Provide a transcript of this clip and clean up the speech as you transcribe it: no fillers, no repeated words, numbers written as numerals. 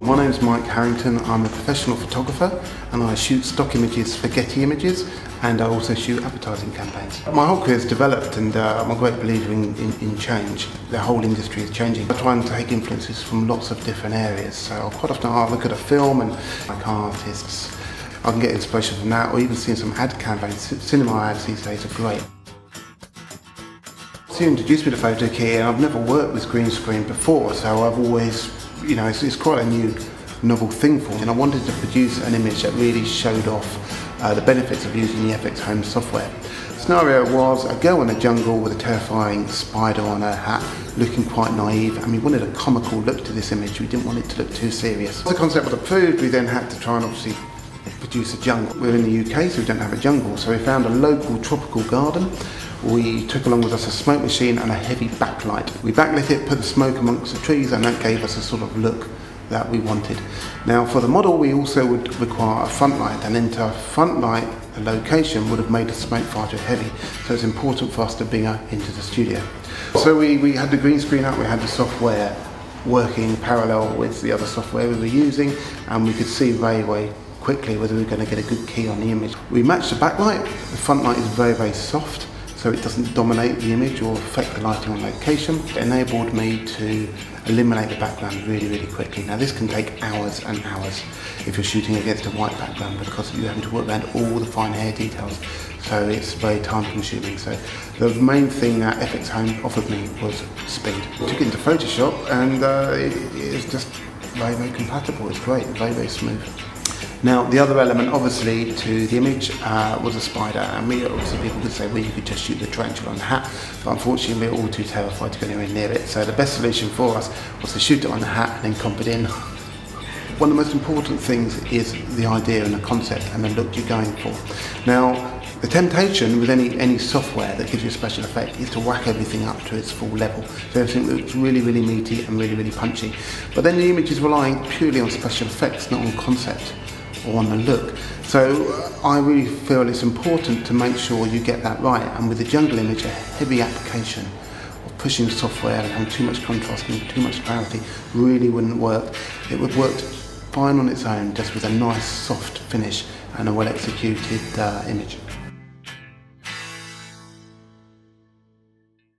My name's Mike Harrington. I'm a professional photographer and I shoot stock images for Getty Images, and I also shoot advertising campaigns. My whole career has developed, and I'm a great believer in change. The whole industry is changing. I try and take influences from lots of different areas, so quite often I'll look at a film and like artists, I can get inspiration from that, or even seeing some ad campaigns. Cinema ads these days are great. He introduced me to PhotoKey, and I've never worked with green screen before, so I've always, it's quite a new, novel thing for me, and I wanted to produce an image that really showed off the benefits of using the FXHOME software. The scenario was a girl in a jungle with a terrifying spider on her hat, looking quite naive, and we wanted a comical look to this image. We didn't want it to look too serious. Once the concept was approved, we then had to try and obviously produce a jungle. We're in the UK, so we don't have a jungle, so we found a local tropical garden. We took along with us a smoke machine and a heavy backlight. We backlit it, put the smoke amongst the trees, and that gave us a sort of look that we wanted. Now for the model we also would require a front light, and into a front light the location would have made the smoke far too heavy, so it's important for us to bring her into the studio. So we had the green screen up, we had the software working parallel with the other software we were using, and we could see very quickly whether we were going to get a good key on the image. We matched the backlight. The front light is very soft, so it doesn't dominate the image or affect the lighting on location. It enabled me to eliminate the background really quickly. Now this can take hours and hours if you're shooting against a white background, because you're having to work around all the fine hair details, so it's very time consuming. So the main thing that FXHOME offered me was speed. I took it into Photoshop, and it is just very compatible. It's great, very smooth. Now the other element obviously to the image was a spider, and obviously people could say, well, you could just shoot the tarantula on the hat, but unfortunately we're all too terrified to go anywhere near it, so the best solution for us was to shoot it on the hat and then comp it in. One of the most important things is the idea and the concept and the look you're going for. Now the temptation with any software that gives you a special effect is to whack everything up to its full level, so everything looks really meaty and really punchy, but then the image is relying purely on special effects, not on concept or on the look. So I really feel it's important to make sure you get that right, and with the jungle image, a heavy application of pushing software and having too much contrast and too much clarity really wouldn't work. It would work fine on its own, just with a nice soft finish and a well executed image.